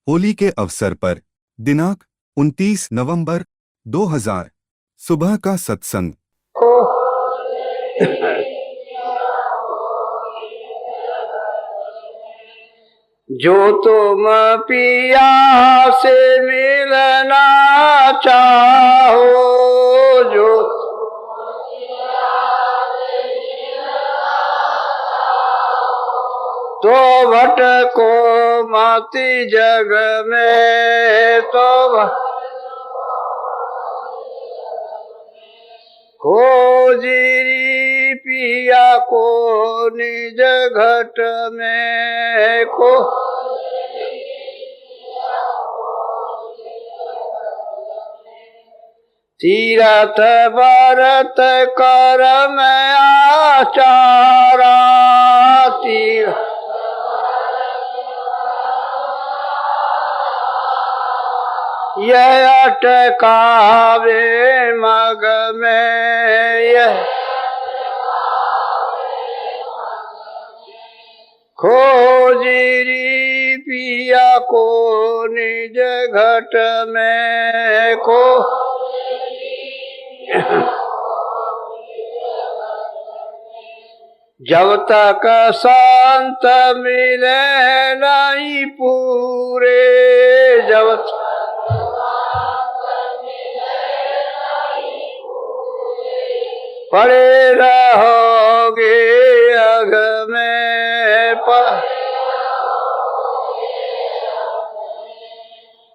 होली के अवसर पर दिनांक 29 नवंबर 2000 सुबह का सत्संग। जो तुम पिया से मिलना चाहो, जो तो भटको मत जग में, तो खोजिरी पिया को निज घट में को। तीरथ व्रत कर्म आचारा, यह अटकावे मग में, यह खोजिरी पिया को निज घट में को। जब तक संत मिले नहीं पूरे, जब पड़े रहोगे अग में,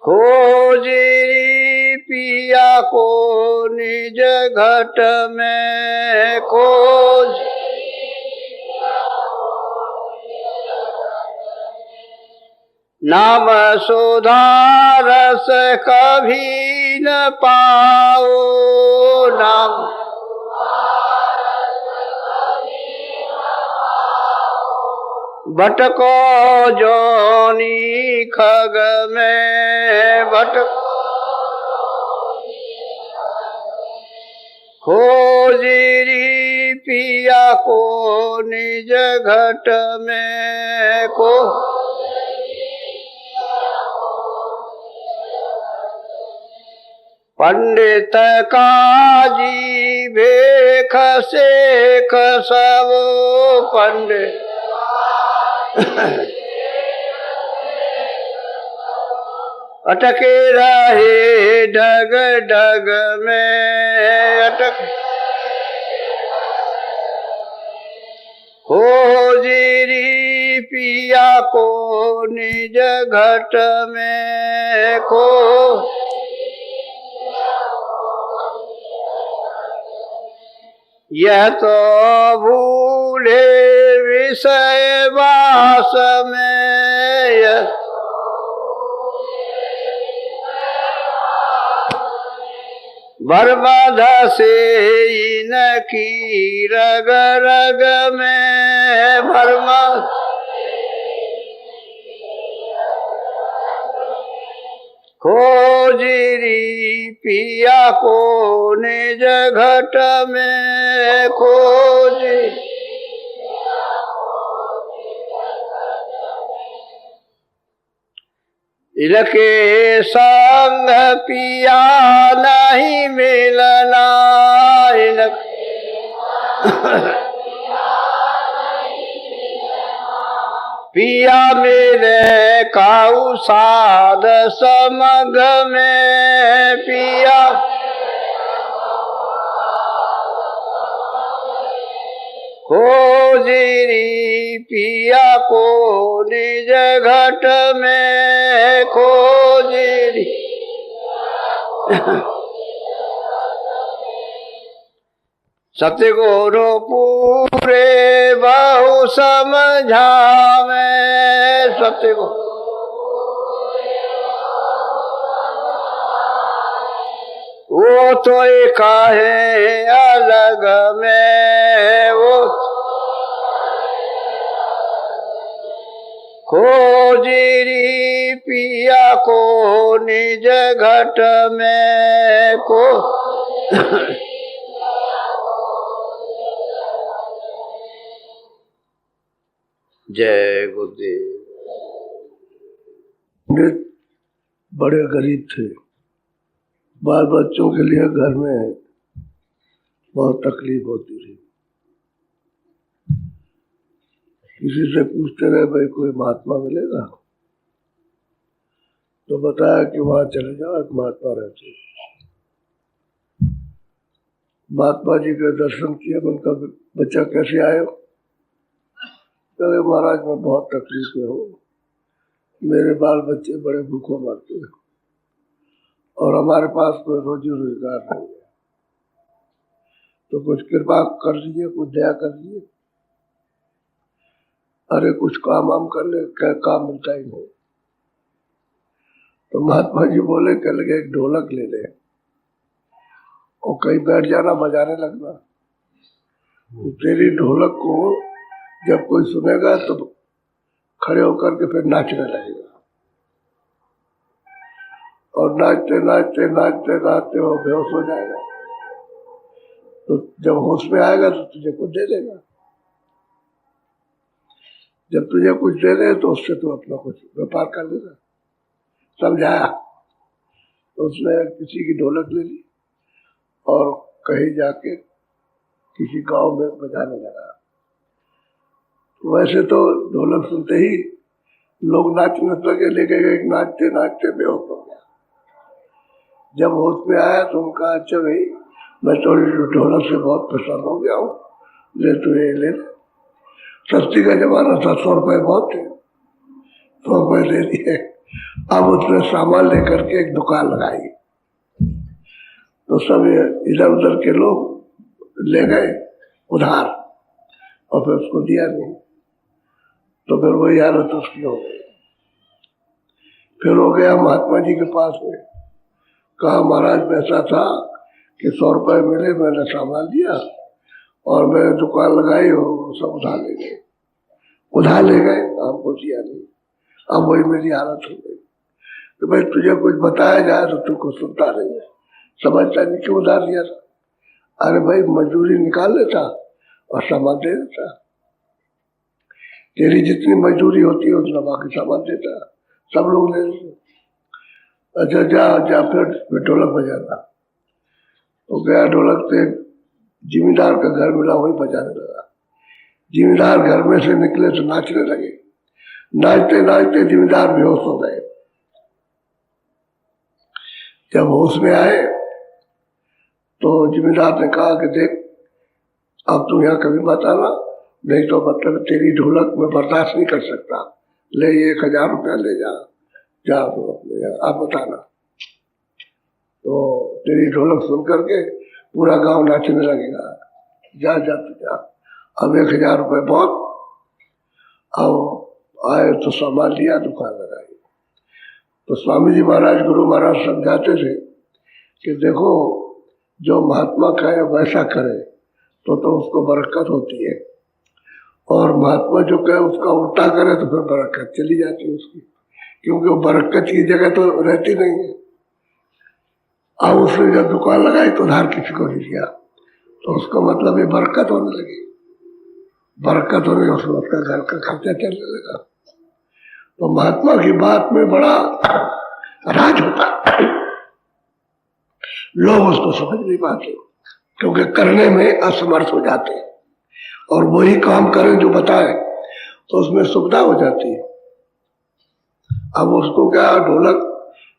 खोजिरी पिया को निज घट में खोज। नाम सुधा रस कभी न पाओ, नाम भटको जोनी खग में, भटको खोजिरी पिया को निज घट में को। पंडित काजी भेख सेख सब, पंडित अटके रहे डग डग में, अटक खोजिरी पिया को निज घट में को। यह तो भूले विषय वास में, बर्बाद से इनकी रग रग में, बर्बाद खोजिरी पिया को निज घट में खोजी। इनके संग पिया नहीं मिलना, पिया मेरे काऊ साध समग में, पिया खोजिरी पिया को निज घट में खोजिरी। सतगुरु पूरे बहु समझावे, सतगुरु वो तो एक है अलग में, वो खोजिरी पिया को निज घट में को। जय गुरुदेव। बड़े गरीब थे। बाल बच्चों के लिए घर में बहुत तकलीफ होती थी। किसी से पूछते रहे भाई कोई महात्मा मिलेगा, तो बताया कि वहां चले जाओ, एक महात्मा रहते। महात्मा जी के दर्शन किए। उनका बच्चा कैसे आए? कहे महाराज मैं बहुत तकलीफ में हूँ, मेरे बाल बच्चे बड़े भूखों मरते हैं और हमारे पास कोई रोजी रोजगार नहीं है, तो कुछ कृपा कर लीजिए, कुछ दया कर लीजिए। अरे कुछ काम वाम कर ले, क्या काम मिलता ही नहीं। तो महात्मा जी बोले कह लगे एक ढोलक ले ले और कहीं बैठ जाना, बजाने लगना। तो तेरी ढोलक को जब कोई सुनेगा तो खड़े होकर के फिर नाचने लगेगा और नाचते नाचते नाचते नाचते वो बेहोश हो जाएगा। तो जब होश में आएगा तो तुझे कुछ दे देगा। जब तुझे कुछ दे दे तो उससे तू अपना कुछ व्यापार कर लेगा। समझाया। तो उसने किसी की ढोलक ले ली और कहीं जाके किसी गांव में बजाने लगा। वैसे तो ढोलक सुनते ही लोग नाचने लगे, लेकिन नाचते नाचते बेहोश हो गया। जब होश में आया तो उनका अच्छा भाई मैं तो ढोलक से बहुत परेशान हो गया हूँ, ले तू ये ले। सस्ती का जमाना था, 100 रुपए बहुत थे, 100 रुपए दे दिए। अब उसने सामान लेकर के एक दुकान लगाई। तो सब इधर उधर के लोग ले गए उधार और फिर उसको दिया नहीं। तो फिर वही हालत उसकी हो गई। फिर हो गया महात्मा जी के पास में, कहा महाराज ऐसा था कि 100 रुपए मिले, मैंने सामान दिया और मैंने दुकान लगाई और सब उधार ले गए। उधार ले गए, हमको दिया नहीं। अब वही मेरी हालत हो गई। तो भाई तुझे कुछ बताया जाए तो तू कुछ सुनता नहीं है, समझता नहीं क्यों उधार दिया था। अरे भाई मजदूरी निकाल लेता और सामान दे देता। तेरी जितनी मजदूरी होती है उतना बाकी सामान देता, सब लोग ले लेते। अच्छा जा जा फिर ढोलक बजाना। तो गया ढोलक से, जिम्मेदार का घर मिला, वही बजाने लगा। जिम्मेदार घर में से निकले तो नाचने लगे। नाचते नाचते जिम्मेदार बेहोश हो गए। जब होश में आए तो जिम्मेदार ने कहा कि देख अब तू यहाँ कभी मत आना, नहीं तो मतलब तेरी ढोलक में बर्दाश्त नहीं कर सकता। ले 1000 रुपया ले जा, जा तो अपने आप बताना। तो तेरी ढोलक सुन करके पूरा गांव नाचने लगेगा। जा जा तू जा। अब 1000 रुपये बहुत। अब आए तो सामान लिया, दुकान लगाई। तो स्वामी जी महाराज, गुरु महाराज समझाते थे कि देखो जो महात्मा कहे वैसा करे तो उसको बरकत होती है, और महात्मा जो कहे उसका उल्टा करे तो फिर बरकत चली जाती है उसकी, क्योंकि वो बरकत की जगह तो रहती नहीं है। अब उसने जब दुकान लगाई तो उधार किसी को नहीं दिया, तो उसका मतलब ये बरकत होने लगी। बरकत होने उसमें उसका घर का खर्चा चलने लगा। तो महात्मा की बात में बड़ा राज होता है। लोग उसको समझ नहीं पाते क्योंकि करने में असमर्थ हो जाते हैं, और वही काम करें जो बताए तो उसमें सुविधा हो जाती है। अब उसको क्या ढोलक,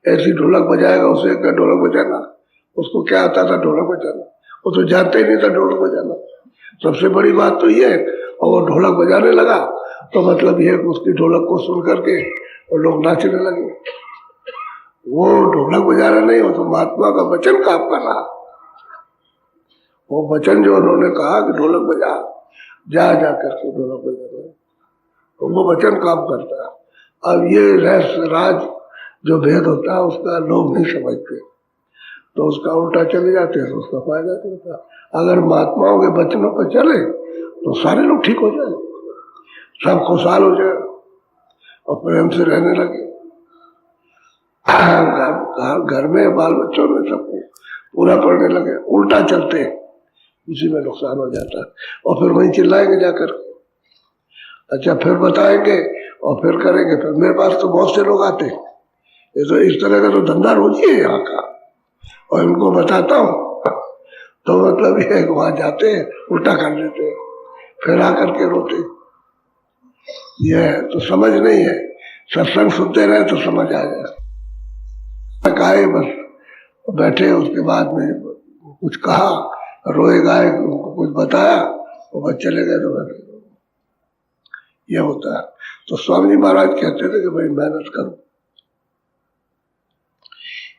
ऐसी ढोलक बजाएगा, उसे क्या ढोलक बजाना, उसको क्या आता था ढोलक बजाना, वो तो जानते ही नहीं था ढोलक बजाना। सबसे बड़ी बात तो ये है, और वो ढोलक बजाने लगा तो मतलब ये उसकी ढोलक को सुन करके और लोग नाचने लगे। वो ढोलक बजाना नहीं, वो तो महात्मा का वचन काम कर रहा। वो वचन जो उन्होंने कहा कि ढोलक बजा, जा जा करके ढोलक बजा रहे, तो वो वचन काम करता है। अब ये रहस्य राज जो भेद होता है उसका लोग नहीं समझते, तो उसका उल्टा चले जाते हैं, तो उसका फायदा नहीं होता। अगर महात्माओं के वचनों पर चले तो सारे लोग ठीक हो जाए, सब खुशहाल हो जाए और प्रेम से रहने लगे। घर में बाल बच्चों में सबको पूरा पड़ने लगे। उल्टा चलते उसी में नुकसान हो जाता है, और फिर वहीं चिल्लाएंगे जाकर। अच्छा फिर बताएंगे और फिर करेंगे। फिर मेरे पास तो बहुत से लोग आते हैं ये तो इस तरह का तो धंधा रोज ही है यहाँ का। और इनको बताता हूँ तो मतलब ये है कि वहां जाते हैं उल्टा कर लेते हैं, फिर आकर के रोते। ये है तो समझ नहीं है, सत्संग सुनते रहे तो समझ आ जाए। गाए बस बैठे, उसके बाद में कुछ कहा, रोए गाए, उनको कुछ बताया, वो बस चले गए तो बैठे। ये होता है। तो स्वामी जी महाराज कहते थे कि भाई मेहनत करो,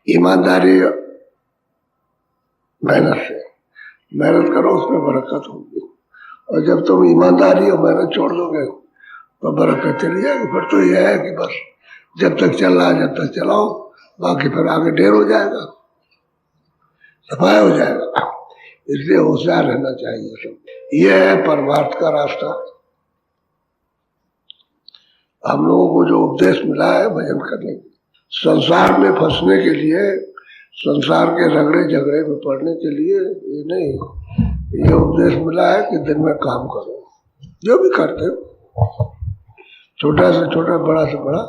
ईमानदारी, मेहनत करो, उसमें बरकत होगी। और जब तुम ईमानदारी और मेहनत छोड़ दोगे तो बरकत चली जाएगी। फिर तो यह है कि बस जब तक चल रहा है जब तक चलाओ, बाकी फिर आगे ढेर हो जाएगा, सफाया हो जाएगा। इसलिए होशियार रहना चाहिए सब। यह है परमार्थ का रास्ता। हम लोगों को जो उपदेश मिला है भजन करने के, संसार में फंसने के लिए, संसार के रगड़े झगड़े में पड़ने के लिए ये नहीं, ये उपदेश मिला है कि दिन में काम करो, जो भी करते हो, छोटा से छोटा बड़ा से बड़ा,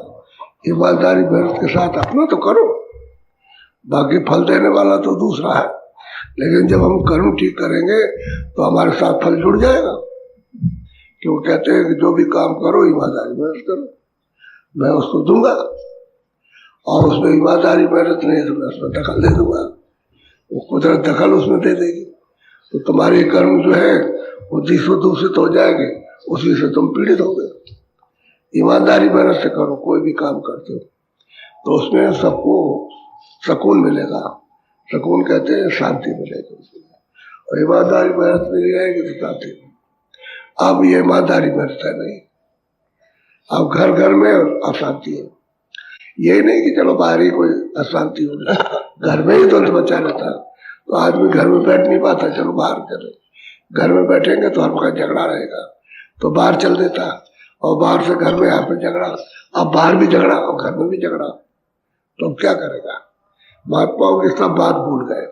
ईमानदारी मेहनत के साथ अपना तो करो, बाकी फल देने वाला तो दूसरा है। लेकिन जब हम कर्म ठीक करेंगे तो हमारे साथ फल जुड़ जाएगा। क्यों कहते हैं कि जो भी काम करो ईमानदारी मेहनत करो, मैं उसको दूंगा, और उसमें ईमानदारी मेहनत नहीं तो मैं उसमें दखल दे दूंगा, वो कुदरत दखल उसमें दे देगी। तो तुम्हारे कर्म जो है वो जिससे दूषित हो जाएंगे, उसी से तुम पीड़ित होगे। ईमानदारी मेहनत से करो, कोई भी काम करते हो तो उसमें सबको सुकून मिलेगा। सुकून कहते हैं शांति मिलेगी उसमें, और ईमानदारी मेहनत मिल जाएगी तो शांति। अब ये ईमानदारी मेहनत है नहीं, अब घर घर में अशांति है। यही नहीं कि चलो बाहर ही कोई अशांति हो गई, घर में ही द्वंद बचा रहता। तो आदमी घर में बैठ नहीं पाता, चलो बाहर चले, घर में बैठेंगे तो हर वक्त झगड़ा रहेगा, तो बाहर चल देता, और बाहर से घर में यहाँ पे झगड़ा, अब बाहर भी झगड़ा और घर में भी झगड़ा, तो अब क्या करेगा। महात्माओं की सब बात भूल गए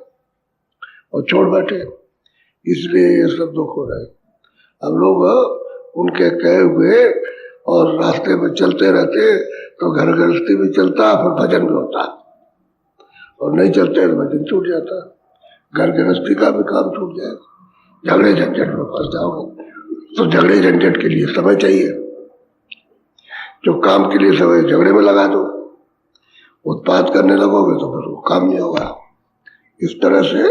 और छोड़ बैठे, इसलिए ये सब दुख हो रहे। हम लोग उनके कहे हुए और रास्ते में चलते रहते तो घर गृहस्थी भी चलता, फिर भजन भी होता, और नहीं चलते तो भजन छूट जाता, घर गृहस्थी का भी काम छूट जाएगा। झगड़े झंझट में फंस जाओगे तो झगड़े झंझट के लिए समय चाहिए, जो काम के लिए समय झगड़े में लगा दो, उत्पाद करने लगोगे तो फिर वो काम नहीं होगा। इस तरह से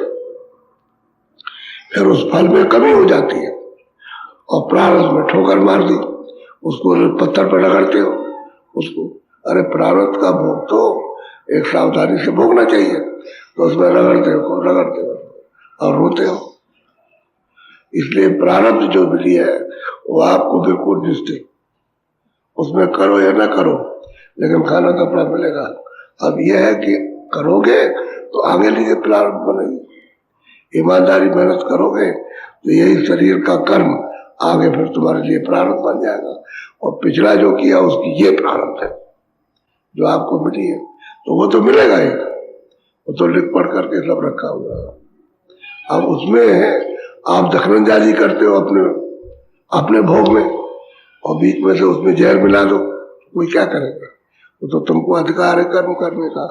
फिर उस फल में कमी हो जाती है, और प्रारब्ध में ठोकर मार दी, उसको पत्थर पर रगड़ते हो उसको। अरे प्रारब्ध का भोग तो एक सावधानी से भोगना चाहिए, तो उसमें रगड़ते हो और रोते हो। इसलिए प्रारब्ध जो मिली है वो आपको बिल्कुल निश्चित, उसमें करो या ना करो लेकिन खाना कपड़ा मिलेगा। अब यह है कि करोगे तो आगे लिए प्रारब्ध बनेगी, ईमानदारी मेहनत करोगे तो यही शरीर का कर्म आगे फिर तुम्हारे लिए प्रारब्ध बन जाएगा। और पिछला जो किया उसकी ये प्रारब्ध है जो आपको मिली है, तो वो तो मिलेगा ही, वो तो लिख पढ़ करके सब रखा हुआ है। अब उसमें आप दखलंदाजी करते हो अपने भोग में, और बीच में से उसमें जहर मिला दो, कोई क्या करेगा। वो तो तुमको अधिकार है कर्म करने का,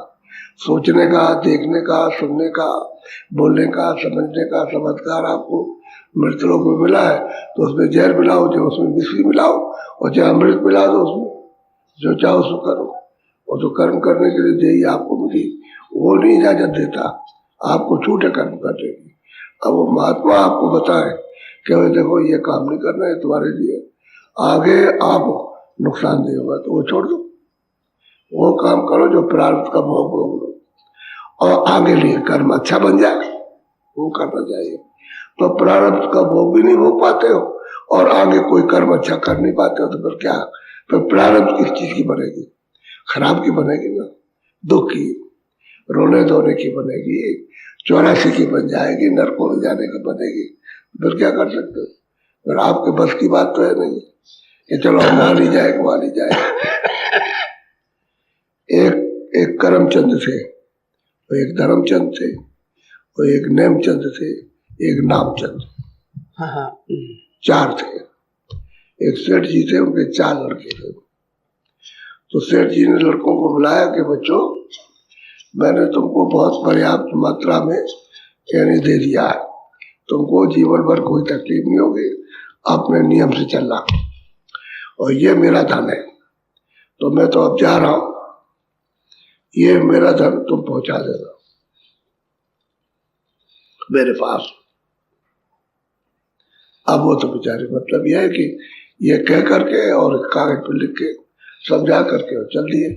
सोचने का, देखने का, सुनने का, बोलने का, समझने का सब अधिकार आपको मृत लोक में मिला है। तो उसमें जहर मिलाओ, जो उसमें विष मिलाओ, और चाहे अमृत मिला दो उसमें, जो चाहो सो करो। और जो कर्म करने के लिए देही आपको मिली वो नहीं इजाजत देता, आपको छूट है कर्म करने की। अब वो महात्मा आपको बताए कि भाई देखो ये काम नहीं करना है तुम्हारे लिए, आगे आप नुकसानदेह होगा, तो वो छोड़ दो, वो काम करो जो प्रारब्ध का भोग लो, और आगे लिए कर्म अच्छा बन जाए वो करना चाहिए। तो प्रारब्ध का भोग भी नहीं भोग पाते हो और आगे कोई कर्म अच्छा कर नहीं पाते हो, तो फिर क्या, फिर प्रारब्ध किस चीज की बनेगी, खराब की बनेगी ना, दुख की, रोने धोने की बनेगी, 84 की बन जाएगी, नरकों में जाने की बनेगी। फिर क्या कर सकते हो, फिर आपके बस की बात तो है नहीं कि चलो हम वहां नहीं जाए वहां नहीं जाए। एक करमचंद थे, तो एक धर्मचंद थे, तो एक नेमचंद थे, एक नामचंद, 4 थे। एक सेठ जी थे, उनके 4 लड़के थे। तो सेठ जी ने लड़कों को बुलाया कि बच्चों, मैंने तुमको बहुत पर्याप्त मात्रा में चैनी दे दिया है, तुमको जीवन भर कोई तकलीफ नहीं होगी, अपने नियम से चलना, और ये मेरा धन है, तो मैं तो अब जा रहा हूं, ये मेरा धन तुम पहुंचा देना मेरे पास। अब वो तो बेचारे, मतलब यह है कि ये कह करके और कागज पर लिख के समझा करके और चल दिए,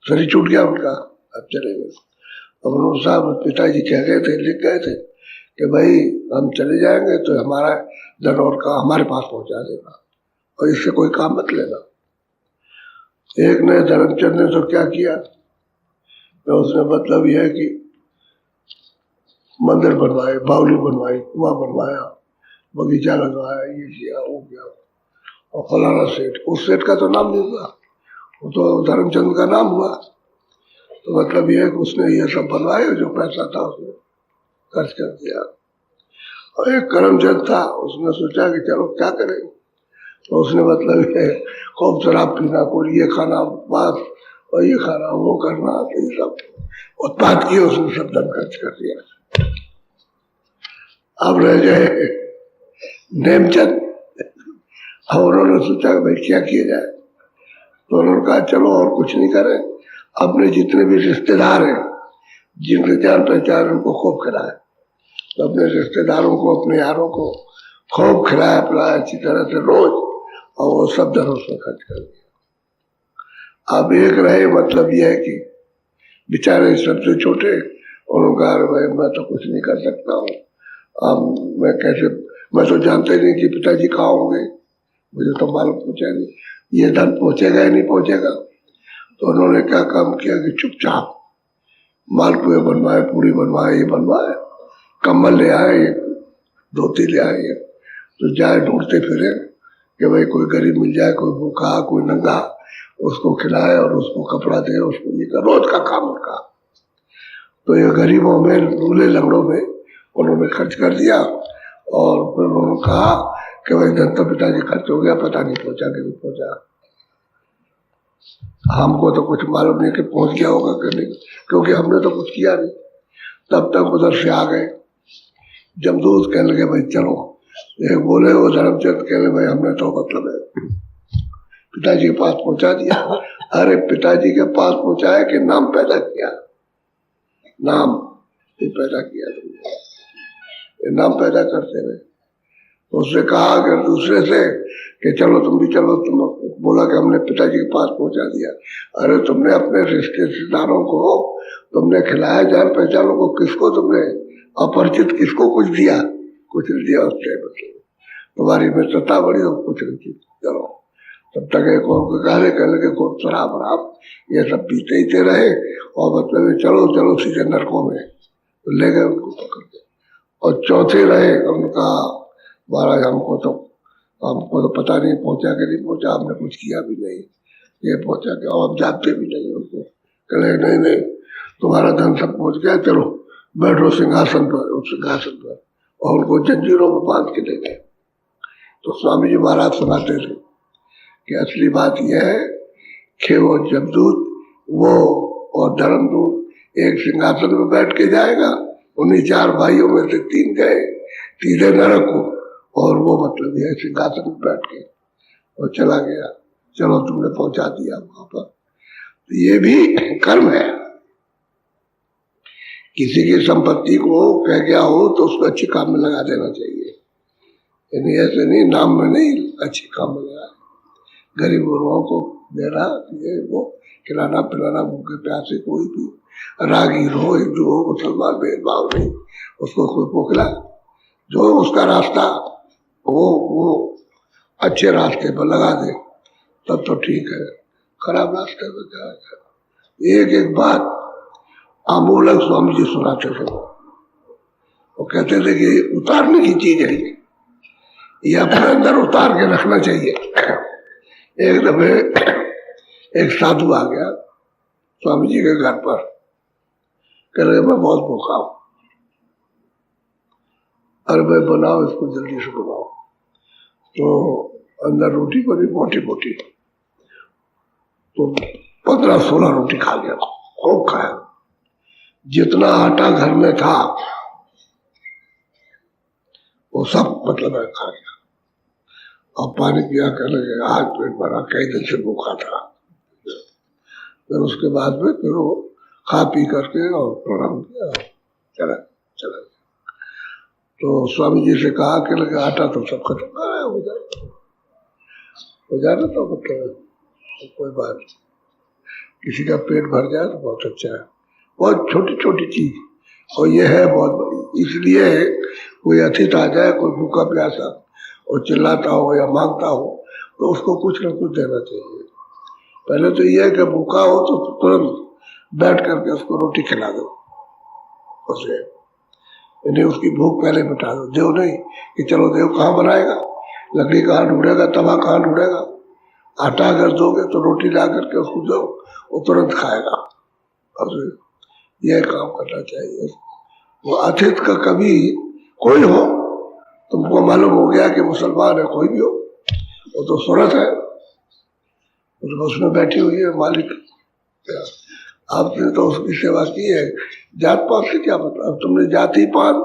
शरीर छूट गया उनका, अब चले गए। अब उन्होंने साहब पिताजी कह गए थे, लिख गए थे कि भाई हम चले जाएंगे तो हमारा धन और का हमारे पास पहुंचा देना, और इससे कोई काम मत लेना। एक ने धर्मचंद ने तो क्या किया, तो उसने मतलब यह है कि मंदिर बनवाए, बावली बनवाई, कुआं बनवाया, बगीचा लगवाया, ये किया वो किया, और फलाना सेठ, उस सेठ का तो नाम नहीं हुआ, वो तो धर्मचंद का नाम हुआ। तो मतलब यह है कि उसने ये सब बनवाए, जो पैसा था उसने खर्च कर दिया। और एक करमचंद था, उसने सोचा कि चलो क्या करें, तो उसने मतलब ये खूब शराब पीना, कोई ये खाना बस, और ये खाना वो करना, तो ये सब उत्पाद किए, उसने सब धन खर्च कर दिया। अब रह गए नेमचंद। अब उन्होंने सोचा भाई क्या किया जाए, तो उन्होंने कहा चलो और कुछ नहीं करें, अपने जितने भी रिश्तेदार हैं, जिनके जान पहचान, उनको खूब खिलाए। तो अपने रिश्तेदारों को, अपने यारों को खूब खिलाया पिलाया अच्छी तरह से रोज, और वो सब धन उसमें खर्च कर दिया। अब एक रहे, मतलब यह है कि बेचारे सबसे छोटे, उन्होंने कहा भाई मैं तो कुछ नहीं कर सकता हूँ, अब मैं कैसे, मैं तो जानते नहीं कि पिताजी कहाँ होंगे, मुझे तो मालूम पूछा नहीं, ये धन पहुंचेगा या नहीं पहुंचेगा। तो उन्होंने क्या काम किया कि चुपचाप मालपुए बनवाए, पूरी बनवाए, ये बनवाए, कम्बल ले आए, धोती ले आए, तो जाए ढूंढते फिरे कि भाई कोई गरीब मिल जाए, कोई भूखा, कोई नंगा, उसको खिलाए और उसको कपड़ा दे, उसको ये कर, रोज का काम उनका। तो ये गरीबों में, दूल्हे लंगड़ों में उन्होंने खर्च कर दिया, और फिर उन्होंने कहा कि भाई धन तो पिताजी खर्च हो गया, पता नहीं पहुंचा कि नहीं पहुंचा, हमको तो कुछ मालूम नहीं कि पहुंच गया होगा कि नहीं, क्योंकि हमने तो कुछ किया नहीं। तब तक उधर से आ गए जमदूत, कहने लगे भाई चलो, एक बोले वो धर्मचंद, कहने भाई हमने तो मतलब है पिताजी के पास पहुंचा दिया। अरे पिताजी के पास पहुंचाया कि नाम पैदा किया, नाम ही पैदा किया तुमने, नाम पैदा करते रहे। उसने कहा कि दूसरे से कि चलो तुम भी चलो, तुम बोला कि हमने पिताजी के पास पहुंचा दिया। अरे तुमने अपने रिश्तेदारों को तुमने खिलाया, जान पहचानों को, किसको तुमने, अपरिचित किसको कुछ दिया, कुछ नहीं दिया उससे, मतलब तुम्हारी मित्रता बड़ी, तो कुछ नहीं की। चलो तब तक एक और कहने लगे खूब शराब वराब ये सब पीते ही रहे, और मतलब चलो चलो सीधे नरकों में, तो ले गए उनको पकड़ के। और चौथे रहे, उनका महाराज हमको तो पता नहीं पहुंचा कि नहीं पहुंचा, हमने कुछ किया भी नहीं, ये पहुंचा क्या, और अब जानते भी नहीं उनको। कहे नहीं नहीं तुम्हारा धन सब पहुंच गया, चलो बैठो सिंहासन पर, उस सिंहासन पर, और उनको जंजीरों में बांध के ले गए। तो स्वामी जी महाराज सुनाते थे कि असली बात यह है कि वो जमदूत, वो और धर्मदूत एक सिंहासन में बैठ के जाएगा, उन्हीं चार भाइयों में से तीन गए सीधे नरक को, और वो मतलब यह सिंहासन में बैठ के और चला गया, चलो तुमने पहुंचा दिया वहां पर। तो ये भी कर्म है, किसी की संपत्ति को कह गया हो तो उसको अच्छे काम में लगा देना चाहिए, यानी ऐसे नहीं, नाम में नहीं, अच्छे काम में लगा, गरीब लोगों को देना, ये वो खिलाना पिलाना, भूखे प्यासे कोई भी, रागीर हो, हिंदू हो, मुसलमान, भेदभाव नहीं, उसको खुद को खिला, जो उसका रास्ता वो अच्छे रास्ते पर लगा दे तब तो ठीक है, खराब रास्ते पर क्या है। एक एक बात आमूलक स्वामी जी सुनाते थे, वो कहते थे कि उतारने की चीज है ये अपने अंदर उतार के रखना चाहिए। एक दफे एक साधु आ गया स्वामी जी के घर पर, कह रहे मैं बहुत भूखा हूं, अरे भाई बनाओ इसको, जल्दी से बनाओ। तो अंदर रोटी बनी मोटी मोटी, तो 15-16 रोटी खा लिया, खूब खाया। जितना आटा घर में था वो सब मतलब है खा गया, और पानी पिया कर लगे, आज पेट भरा, कई दिन से भूखा था। फिर उसके बाद में फिर वो खा पी करके और प्रणाम किया, चला चला। तो स्वामी जी से कहा कि लगे आटा तो सब खत्म हो जाए तो मतलब कोई बात नहीं, किसी का पेट भर जाए तो बहुत अच्छा है। बहुत छोटी छोटी चीज, और ये है बहुत बड़ी। इसलिए कोई अतिथि आ जाए, कोई भूखा प्यासा और चिल्लाता हो या मांगता हो तो उसको कुछ न कुछ देना चाहिए। पहले तो ये है कि भूखा हो तो तुरंत बैठ करके उसको रोटी खिला दो, उसे यानी उसकी भूख पहले मिटा दो। देव नहीं कि चलो देव कहाँ बनाएगा, लकड़ी कहाँ ढूंढेगा, तवा कहाँ ढूंढेगा। आटा अगर दोगे तो रोटी ला करके उसको दो, वो तुरंत खाएगा। और यह काम करना चाहिए। वो अतिथि का कभी कोई हो, तुमको मालूम हो गया कि मुसलमान है, कोई भी हो, वो तो सूरत है, तो उसमें बैठी हुई है मालिक। आपने तो उसकी सेवा की है, जात पात से क्या मतलब। तुमने जाति पात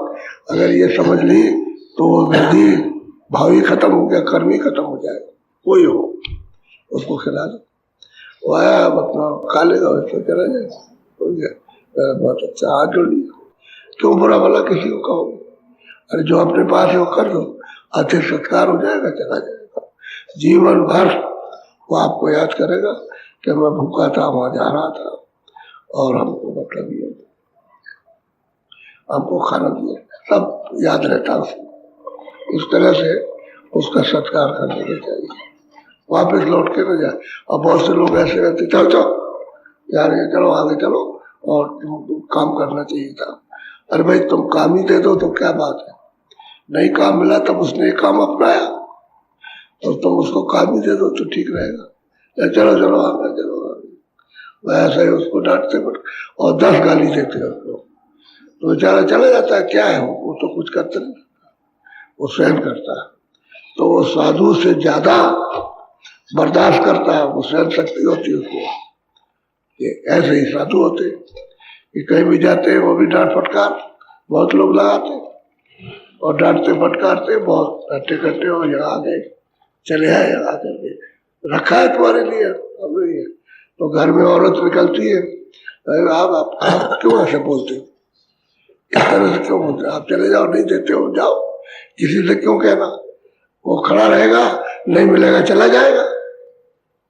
अगर ये समझ ली तो विधि भाव ही खत्म हो गया, कर्म ही खत्म हो जाएगा। कोई हो उसको खिला दो, वो आया मतलब खा लेगा, तो चला जाएगा, हो गया। बहुत अच्छा, हाथ जोड़ लिया, क्यों बुरा भला किसी को कहो। अरे जो अपने पास है वो कर दो, अच्छे सत्कार हो जाएगा, चला जाएगा। जीवन भर वो आपको याद करेगा कि मैं भूखा था, वहां जा रहा था और हमको मतलब ये हमको खाना दिया, सब याद रहता उसको। इस तरह से उसका सत्कार करने के चाहिए, वापस लौट के न जाए। और बहुत से लोग ऐसे रहते, चलो चलो यार ये चलो आगे चलो, और तुम काम करना चाहिए था। अरे भाई तुम काम ही दे दो तो क्या बात है, नहीं काम मिला तब उसने काम अपनाया, और तुम उसको काम ही दे दो तो ठीक रहेगा। चलो चलो आगे चलो आगे, वैसे ही उसको डांटते और 10 गाली देते हैं उसको, तो बेचारा चला जाता है। क्या है वो तो कुछ करता नहीं, वो सहन करता है। तो वो साधु से ज्यादा बर्दाश्त करता है, वो सहन शक्ति होती है उसको। ये ऐसे ही साधु होते कि कहीं भी जाते हैं वो भी डांट फटकार बहुत लोग लगाते, और डांटते फटकारते बहुत डटे कट्टे हो, यहाँ आ गए, चले आए, यहाँ करके रखा है तुम्हारे लिए, अब नहीं है। तो घर में औरत निकलती है, आप क्यों ऐसे बोलते हो, इस तरह से क्यों बोलते हो, आप चले जाओ, नहीं देते हो जाओ, किसी से क्यों कहना। वो खड़ा रहेगा, नहीं मिलेगा चला जाएगा।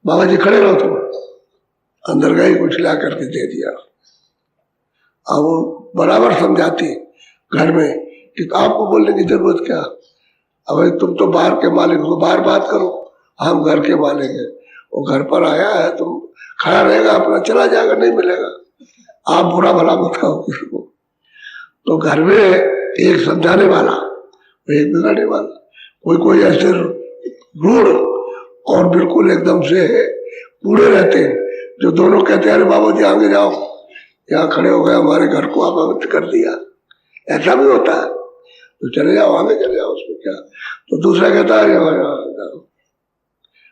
बाबा जी खड़े रहो, तुम अंदर गई, कुछ ला करके दे दिया। अब वो बराबर समझाती घर में कि आपको बोलने की जरूरत क्या, अब तुम तो बाहर के मालिक हो, बाहर बात करो, हम घर के मालिक हैं। वो घर पर आया है, तुम खड़ा रहेगा, अपना चला जाएगा, नहीं मिलेगा, आप बुरा भला मत कहो किसी को। तो घर में एक समझाने वाला, एक बिगाड़ने वाला, कोई कोई ऐसे रूढ़ और बिल्कुल एकदम से पूरे रहते हैं, जो दोनों कहते हैं अरे बाबा जी आगे जाओ, यहाँ खड़े हो गए, हमारे घर को अपवित्र कर दिया। ऐसा भी होता है, तो चले जाओ, आगे चले जाओ, उसमें क्या। तो दूसरा कहता है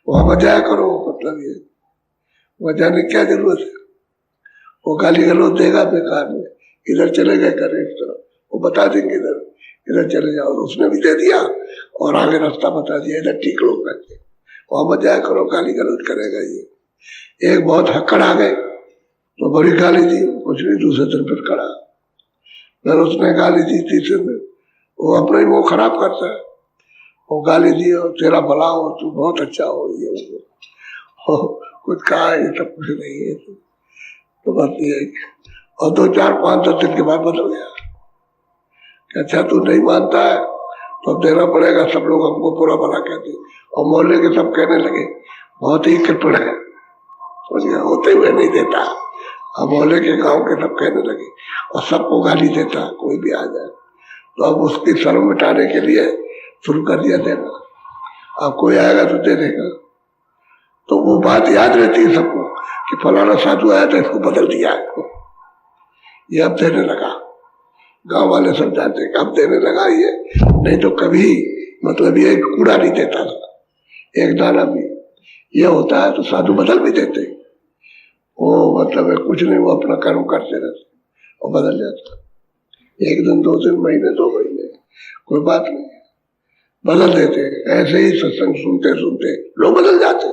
वहां बजाया करो, मतलब ये बजाने की क्या जरूरत है, वो गाली गलौज देगा बेकार में, इधर चले गए करे इस तरफ, वो बता देंगे इधर इधर चले जाओ, उसने भी दे दिया और आगे रास्ता बता दिया, इधर ठीक लोग करके, वहां बजाया करो, गाली गलौज करेगा ये। एक बहुत हक्कड़ आ गए तो बड़ी गाली दी, कुछ नहीं, दूसरे दिन फिर खड़ा, फिर उसने गाली दी, तीसरे दिन वो अपना ही मुंह खराब करता है, वो गाली दी, और तेरा भला हो, तू बहुत अच्छा हो, ये हो, कुछ कहा, ये सब कुछ नहीं है। तो बात ये है, और 2, 4, 5, 10 दिन के बाद बदल गया। अच्छा तू नहीं मानता है तो अब देना पड़ेगा, सब लोग हमको बुरा भला कहते, और मोहल्ले के सब कहने लगे बहुत ही कृपण है, होते हुए नहीं देता। अब मोहल्ले के गांव के सब कहने लगे, और सबको गाली देता, कोई भी आ जाए। तो अब उसकी शर्म मिटाने के लिए शुरू कर दिया देना, अब कोई आएगा तो दे देगा। तो वो बात याद रहती है सबको कि फलाना साधु आया था, इसको बदल दिया, ये अब देने लगा। गांव वाले सब जानते हैं कि अब देने लगा ये, नहीं तो कभी मतलब ये कूड़ा नहीं देता था, एक दाना भी। ये होता है तो साधु बदल भी देते, वो मतलब है कुछ नहीं, वो अपना कर्म करते रहते और बदल जाता। एक दिन, 2 दिन, महीने, 2 महीने, कोई बात नहीं, बदल देते। ऐसे ही सत्संग सुनते सुनते लोग बदल जाते।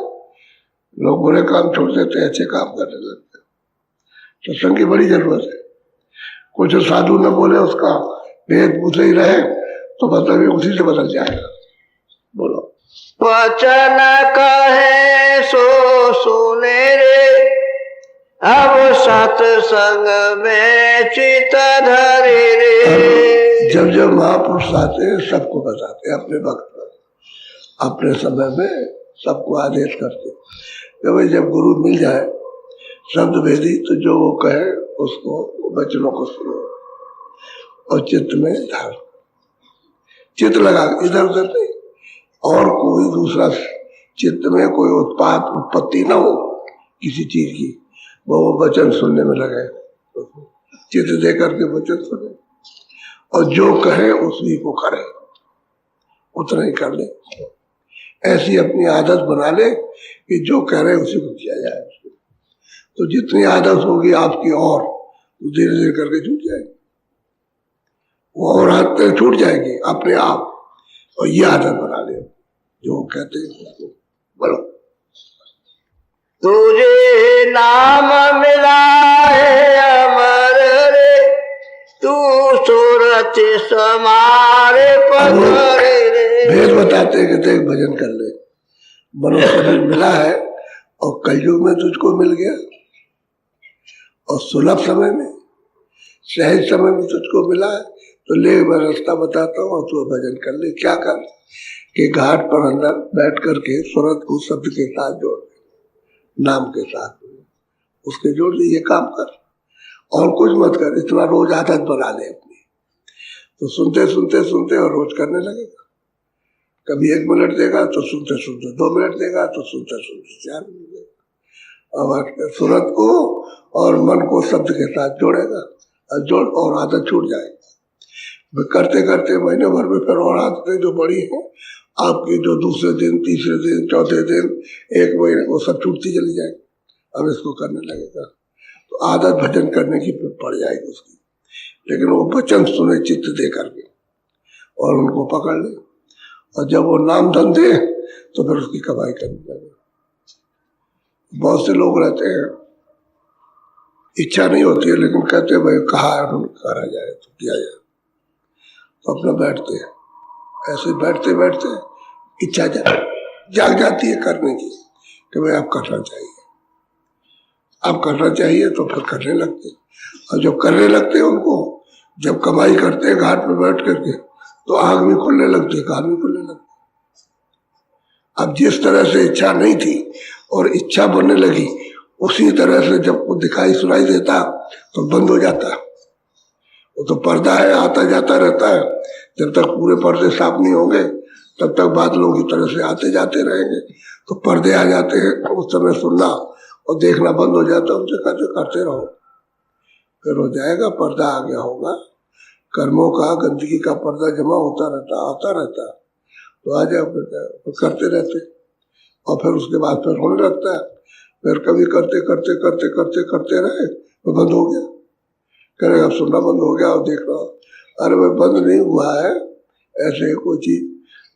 लोग बुरे काम छोड़ देते, अच्छे काम करने लगते। सत्संग की बड़ी जरूरत है। कुछ साधु न बोले, उसका भेद पूछे ही रहे तो मतलब ये उसी से बदल जाएगा। बोलो। वचन कहे सो सुने रे, अब सत्संग में चित धरे रे। जब जब महापुरुष आते हैं सबको बताते हैं, अपने वक्त में, अपने समय में सबको आदेश करते हैं कि भाई जब गुरु मिल जाए शब्द भेदी तो जो वो कहे उसको, वचनों को सुनो और चित्त में धारण, चित्त लगा, इधर उधर नहीं। और कोई दूसरा चित्त में कोई उत्पाद उत्पत्ति ना हो किसी चीज की, वो वचन सुनने में लगे, चित्त दे करके वचन सुने और जो कहे उसी को करे, उतना ही कर ले। ऐसी अपनी आदत बना ले कि जो कह रहे उसी को किया जाए। तो जितनी आदत होगी आपकी और धीरे धीरे करके छूट जाएगी, वो और आदतें छूट जाएगी अपने आप। और ये आदत बना ले जो कहते हैं उसको। बोलो। तुझे नाम मिला है अमर रे, तू सूरत समारे पकड़े रे। भेद बताते हैं, कहते हैं भजन कर ले। मनुष्य मिला है और कलयुग में तुझको मिल गया, और सुलभ समय में, सहज समय में तुझको मिला है तो ले, मैं रास्ता बताता हूँ और तू भजन कर ले। क्या कर कि घाट पर अंदर बैठ करके सूरत को शब्द के साथ जोड़ दे, नाम के साथ उसके जोड़ दे। ये काम कर और कुछ मत कर, इतना रोज आदत बना ले अपनी। तो सुनते सुनते सुनते और रोज करने लगेगा। कभी 1 मिनट देगा तो सुनते सुनते 2 मिनट देगा तो सुनते सुनते 4 मिनट देगा। अब सूरत को और मन को शब्द के साथ जोड़ेगा और जोड़ और आदत छूट जाएगी। करते करते महीने भर में फिर और आदतें जो बड़ी हैं आपकी, जो दूसरे दिन, तीसरे दिन, चौथे दिन, 1 महीने, वो सब छूटती चली जाएगी। अब इसको करने लगेगा तो आदत भजन करने की पड़ जाएगी उसकी। लेकिन वो वचन सुने चित्त दे करके और उनको पकड़ ले, और जब वो नाम धन दे तो फिर उसकी कमाई करने लगे। बहुत से लोग रहते हैं, इच्छा नहीं होती है लेकिन कहते हैं भाई कहा करा जाए तो किया जाए, तो अपना बैठते हैं। ऐसे बैठते बैठते इच्छा जाग जाती है करने की कि भाई आप करना चाहिए, आप करना चाहिए, तो फिर करने लगते हैं। और जब करने लगते हैं उनको, जब कमाई करते हैं घाट पे बैठ करके, तो आग भी खुलने लगती है, कान भी खुलने लगती है। अब जिस तरह से इच्छा नहीं थी और इच्छा बनने लगी, उसी तरह से जब वो दिखाई सुनाई देता तो बंद हो जाता। वो तो पर्दा है, आता जाता रहता है। जब तक पूरे पर्दे साफ नहीं होंगे तब तक बादलों की तरह से आते जाते रहेंगे। तो पर्दे आ जाते हैं, उस समय सुनना और देखना बंद हो जाता है। उनसे कहते करते रहो, फिर हो जाएगा। पर्दा आ गया होगा कर्मों का, गंदगी का पर्दा जमा होता रहता, आता रहता, तो आ जाओ, फिर करते रहते और फिर उसके बाद फिर होने लगता है। फिर कभी करते करते करते करते करते रहे तो बंद हो गया, करेगा सुनना बंद हो गया और देख रहा। अरे भाई बंद नहीं हुआ है। ऐसे ही कोई चीज,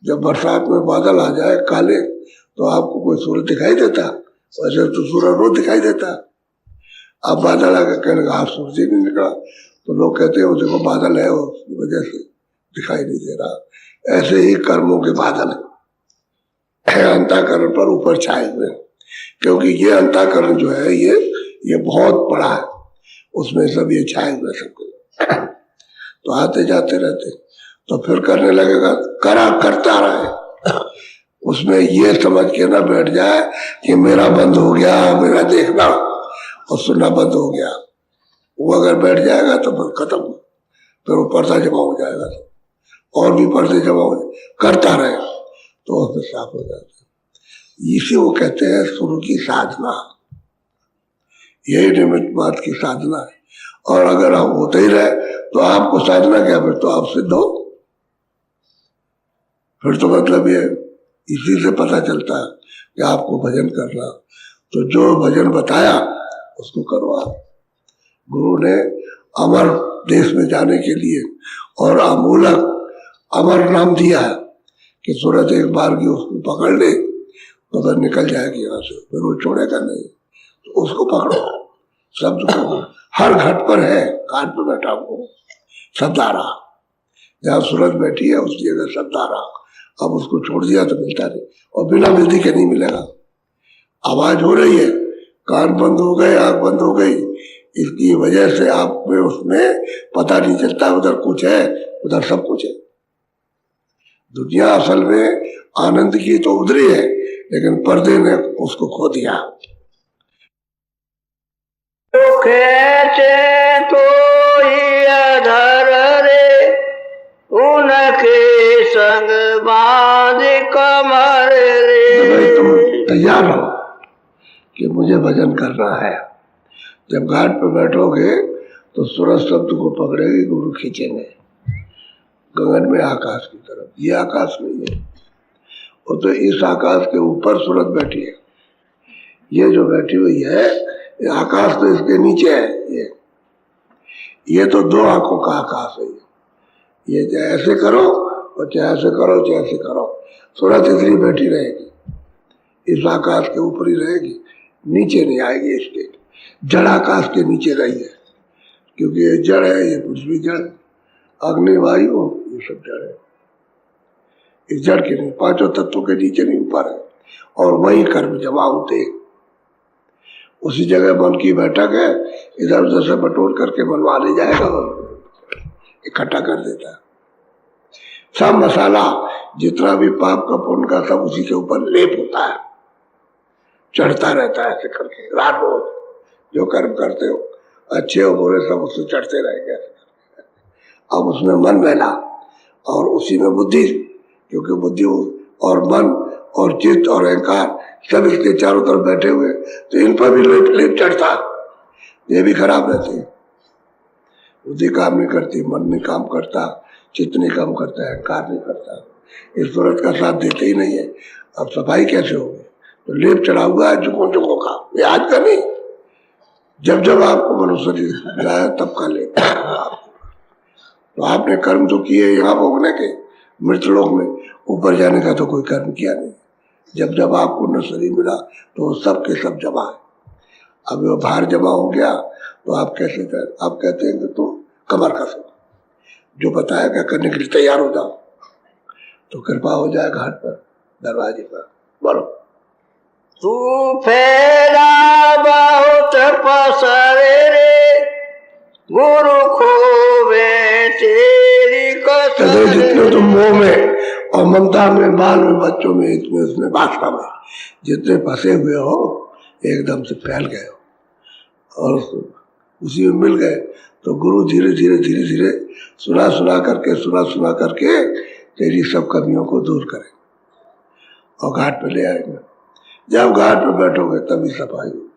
जब बरसात में बादल आ जाए काले तो आपको कोई सूरज दिखाई देता? वैसे तो सूरज रोज दिखाई देता। अब बादल आकर कहेगा आप सूरज ही नहीं निकला, तो लोग कहते हैं वो देखो बादल है, उसकी वजह से दिखाई नहीं दे रहा। ऐसे ही कर्मों के बादल है अंतःकरण पर ऊपर छाए हुए, क्योंकि ये अंतःकरण जो है ये बहुत बड़ा है, उसमें सब ये छाए हुए सब कुछ। तो आते जाते रहते, तो फिर करने लगेगा, करता रहे। उसमें ये समझ के ना बैठ जाए कि मेरा बंद हो गया, मेरा देखना और सुनना बंद हो गया। वो अगर बैठ जाएगा तो फिर खत्म, फिर वो पर्दा जमा हो जाएगा और भी पर्दे जमा हो जाए। करता रहे तो उसमें साफ हो जाता है। इसी वो कहते हैं शुरू की साधना, यही निमित्त बात की साधना है। और अगर आप होते ही रहे तो आपको साधना क्या, फिर तो आप सिद्ध हो। फिर तो मतलब ये इसी से पता चलता है कि आपको भजन करना। तो जो भजन बताया उसको करो आप। गुरु ने अमर देश में जाने के लिए और अमूलक अमर नाम दिया है कि सूरत एक बार की उसको पकड़ ले तो फिर निकल जाएगी यहाँ से, फिर वो छोड़ेगा नहीं। तो उसको पकड़ो, शब्द को हर घाट पर है, घाट पर बैठा हूँ शब्दारा, जहाँ सूरत बैठी है उसकी जगह शब्दारा। अब उसको छोड़ दिया तो मिलता नहीं, और बिना विधि के नहीं मिलेगा। आवाज हो रही है, कान बंद हो गए, आंख बंद हो गई, इसकी वजह से आप में उसमें पता नहीं चलता उधर कुछ है, उधर सब कुछ है। दुनिया असल में आनंद की तो उधरी है, लेकिन पर्दे ने उसको खो दिया। खेचे तो अधर रे, उनके संग बांध कमर रे। भाई तुम तैयार हो कि मुझे भजन करना है। जब घाट पर बैठोगे तो सूरज शब्द को पकड़ेगी, गुरु खींचेंगे गगन में आकाश की तरफ। ये आकाश नहीं है, वो तो इस आकाश के ऊपर सूरज बैठी है। ये जो बैठी हुई है, ये आकाश तो इसके नीचे है। ये तो दो आंखों का आकाश है। ये चाहे ऐसे करो और चाहे ऐसे करो, चाहे ऐसे करो, सूरज इसलिए बैठी रहेगी, इस आकाश के ऊपर ही रहेगी, नीचे नहीं आएगी। इसके जड़ आकाश के नीचे रही है, क्योंकि ये जड़ है, ये पृथ्वी जड़, अग्नि वायु ये सब जड़ है। इस जड़ के नहीं, पांचों तत्वों के नीचे नहीं, ऊपर है। और वही कर्म जमा होते, उसी जगह मन की बैठक है, इधर उधर से बटोर करके मनवा ले जाएगा और इकट्ठा कर देता है। सब मसाला जितना भी पाप का पुण्य का सब उसी के ऊपर लेप होता है, चढ़ता रहता है ऐसे करके। रात रोज जो कर्म करते हो, अच्छे और बुरे, सब उससे चढ़ते रहेंगे। अब उसमें मन बहला और उसी में बुद्धि, क्योंकि बुद्धि और मन और चित्त और अहंकार सब इसके चारों तरफ बैठे हुए, तो इन पर भी लेप चढ़ता, ये भी खराब रहते। बुद्धि काम नहीं करती, मन नहीं काम करता, चित्त नहीं काम करता, अहंकार नहीं करता, इस सूरत का साथ देते ही नहीं है। अब सफाई कैसे होगी? तो लेप चढ़ा हुआ है झुकों झुकों का, ये आज का नहीं, जब जब आपको मनुष्य मिला तब का लेप। तो आपने कर्म तो किए यहाँ भोगने के, मृतलोक में, ऊपर जाने का तो कोई कर्म किया नहीं। जब जब आपको न शरीर मिला तो सब के सब जमा है। अब वो भार जमा हो गया तो आप कैसे कर, आप कहते हैं कि तुम कमर कसो, जो बताया क्या करने के लिए तैयार हो जाओ, तो कृपा हो जाए घाट पर, दरवाजे पर। बोलो। तू फेरा बहुत पसरे रे, गुरु खोवे तेरी कसर। जितने तुम मोह में और ममता में, बाल में, बच्चों में, इसमें उसमें, बादशाह में जितने फंसे हुए हो, एकदम से फैल गए हो और उसी में मिल गए, तो गुरु धीरे धीरे धीरे धीरे सुना सुना करके तेरी सब कमियों को दूर करें और घाट पे ले आएंगे। जब घाट पे बैठोगे तभी सफाई होगी,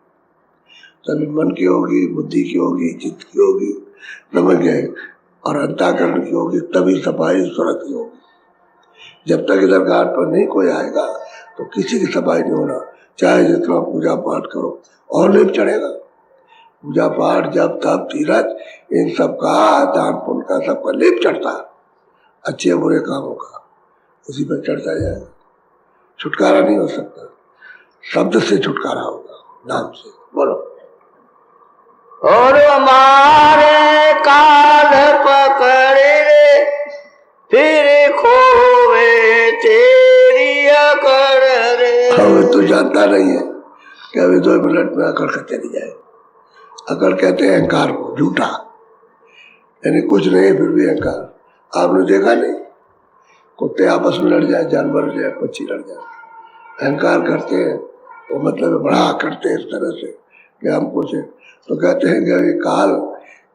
तभी मन की होगी, बुद्धि की होगी, चित्त की होगी, समझ गए, और अंतःकरण की होगी, तभी सफाई सूरत की होगी। जब तक इधर घाट पर नहीं कोई आएगा तो किसी की सफाई नहीं होना, चाहे जितना पूजा पाठ करो, और लेप चढ़ेगा। पूजा पाठ, जब तप, तीरथ, इन सब का, दान पुण्य का, सबका लेप चढ़ता है, अच्छे बुरे कामों का, उसी पर चढ़ता जाएगा। छुटकारा नहीं हो सकता, शब्द से छुटकारा होगा, नाम से। बोलो। और मारे काल पकड़े रे, फिर खोवे तेरी अकड़ रे। अभी तो जानता नहीं है कि अभी 2 मिनट में अकड़ कर चली जाए। अकड़ कहते हैं अहंकार को, झूठा, यानी कुछ नहीं फिर भी अहंकार। आपने देखा नहीं, कुत्ते आपस में लड़ जाए, जानवर लड़ जाए, पक्षी लड़ जाए, अहंकार करते हैं, वो मतलब बड़ा करते हैं इस तरह से कि हम कुछ है। तो कहते हैं कि काल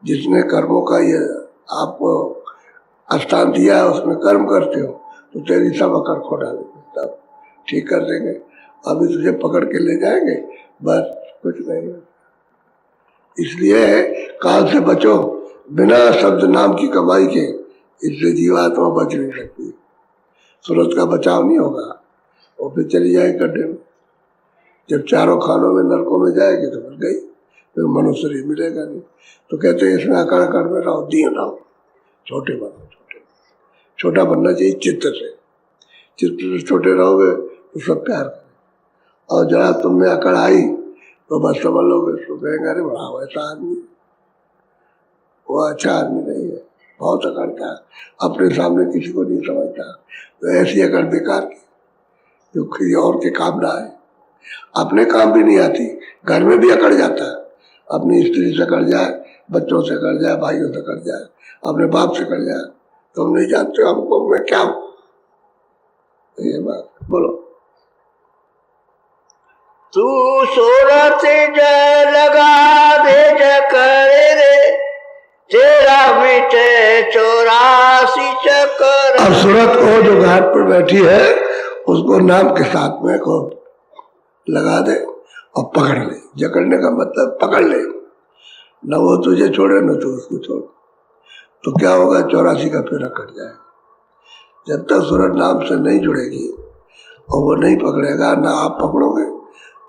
जिसने कर्मों का ये आपको स्थान दिया है, उसमें कर्म करते हो, तो तेरी सब अकड़ खो डालेंगे, तब ठीक कर देंगे। अभी तुझे पकड़ के ले जाएंगे, बस कुछ नहीं। इसलिए काल से बचो, बिना शब्द नाम की कमाई के, इससे जीवात्मा बच नहीं सकती। सूरत का बचाव नहीं होगा, वो फिर चली जाए गड्ढे में। जब चारों खानों में, नरकों में जाएगी तो फिर गई, फिर मनुष्य शरीर मिलेगा नहीं। तो कहते हैं इसमें अकड़ अकड़ में रहो, दीन रहो, छोटे बनो, छोटा बनना चाहिए चित्त से। चित्त से छोटे रहोगे तो सब प्यार करें। और जरा तुम में अकड़ आई तो बस समझ लोगे, उसको कहेंगे अरे बड़ा वैसा आदमी, वो अच्छा आदमी नहीं है, बहुत अकड़ का, अपने सामने किसी को नहीं समझता। तो ऐसी अकड़ बेकार की जो किसी और के काम ना आए, अपने काम भी नहीं आती, घर में भी अकड़ जाता है। अपनी स्त्री से अकड़ जाए, बच्चों से अकड़ जाए, भाइयों से अकड़ जाए, अपने बाप से अकड़ जाए, तुम नहीं जानते हमको मैं क्या हूं। ये बात बोलो। तू सूरत लगा दे करे रे, तेरा मिटे 84 चक्कर। अब सूरत को जो घाट पर बैठी है उसको नाम के साथ में को लगा दे और पकड़ ले। जकड़ने का मतलब पकड़ ले, न वो तुझे छोड़े न तू उसको छोड़। तो क्या होगा, 84 का फेरा कट जाएगा। जब तक सूरत नाम से नहीं जुड़ेगी और वो नहीं पकड़ेगा, ना आप पकड़ोगे,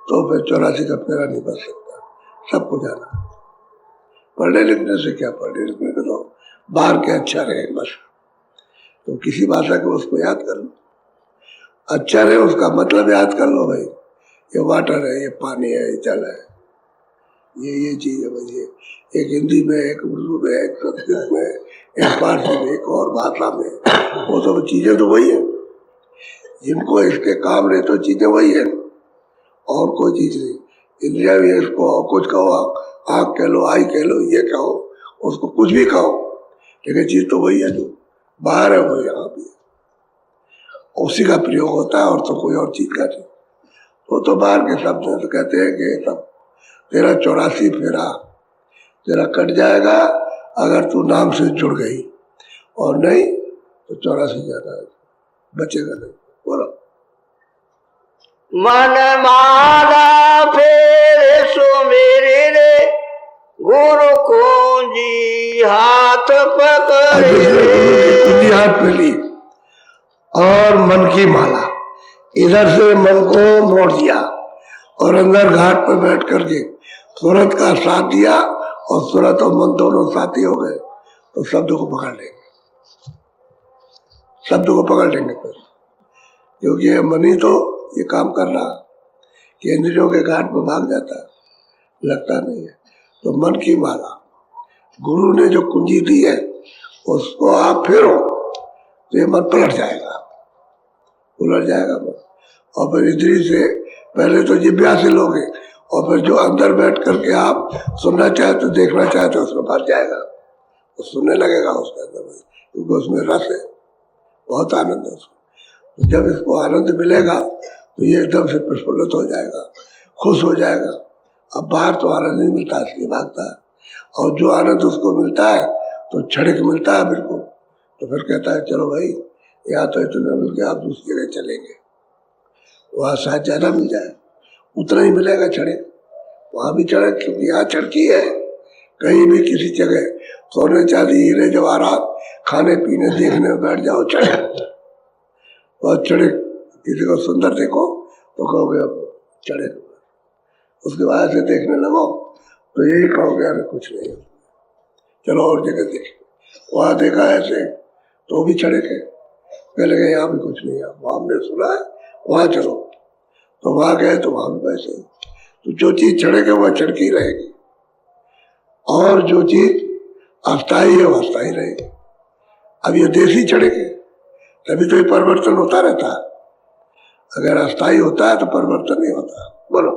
तो फिर 84 का फेरा नहीं बच सकता। सबको जाना, पढ़ने लिखने से क्या, पढ़ने लिखने के तो बाहर के अच्छा रहे बस। तो किसी भाषा को उसको याद कर लो, अच्छा रहे उसका मतलब याद कर लो भाई। ये वाटर है, ये पानी है, ये जल है, ये चीज है भाई। ये एक हिंदी में, एक उर्दू में, एक संस्कृत में, एक फारसी में, एक और भाषा में, वो सब चीजें तो वही है। जिनको इसके काम रहे तो चीजें वही है, और कोई चीज नहीं। इंद्रिया भी इसको कुछ कहो, आँख कह लो, आई कह लो, ये कहो, उसको कुछ भी कहो, लेकिन चीज तो वही है, जो बाहर है वो यहाँ भी है, उसी का प्रयोग होता है, और तो कोई और चीज का नहीं। वो तो बाहर के शब्द तो कहते हैं कि सब तेरा 84 फेरा तेरा कट जाएगा अगर तू नाम से जुड़ गई, और नहीं तो 84 जाना बचेगा नहीं। बोलो। मन माला फेर सुमेरे रे, गुरु कुंजी हाथ पकड़े। कुंजी हाथ में ली और मन की माला, इधर से मन को मोड़ दिया और अंदर घाट पर बैठ करके सूरत का साथ दिया, और सूरत और मन दोनों साथी हो गए, तो शब्द को पकड़ लेंगे, शब्द को पकड़ लेंगे फिर। क्योंकि ये मन ही तो ये काम कर रहा कि इंद्रियों के घाट पर भाग जाता, लगता नहीं है। तो मन की माला गुरु ने जो कुंजी दी है उसको आप फेरो तो ये मन पलट जाएगा, उलट जाएगा मन। और फिर इंद्री से पहले तो जिब्या से लोगे, और फिर जो अंदर बैठ करके आप सुनना चाहते हो, देखना चाहते हो, उसमें भर जाएगा, तो सुनने लगेगा उसके अंदर, क्योंकि उसमें रस है, बहुत आनंद है उसको। तो जब इसको आनंद मिलेगा तो ये एकदम से प्रफुल्लित हो जाएगा, खुश हो जाएगा। अब बाहर तो आनंद नहीं मिलता, इसलिए भागता है, और जो आनंद उसको मिलता है तो क्षणिक मिलता है बिल्कुल। तो फिर कहता है चलो भाई, यहाँ तो इतना मिल गया, आप दूसरी जगह चलेंगे, वहाँ शायद ज्यादा मिल जाए, उतना ही मिलेगा क्षणिक, वहाँ भी क्षणिक, क्योंकि यहाँ क्षणिक है। कहीं भी किसी जगह सोने चांदी हीरे जवाहरात खाने पीने देखने में बैठ जाओ, क्षणिक, और क्षणिक किसी को सुंदर देखो तो कहोगे अब क्षणिक, उसके बाद से देखने लगो तो यही कहोगे अरे कुछ नहीं, चलो और जगह देख। वहाँ देखा ऐसे तो भी क्षणिक है, पहले गए यहाँ भी कुछ नहीं है, वहाँ हमने सुना है, वहाँ चलो, तो वहाँ गए तो वहाँ भी वैसे ही। तो जो चीज क्षणिक है वह क्षणिक ही रहेगी, और जो चीज अस्थायी है वह अस्थायी रहेगी। अब ये देशी क्षणिक है, तभी तो ये परिवर्तन होता रहता है। अगर अस्थायी होता है तो परिवर्तन नहीं होता। बोलो।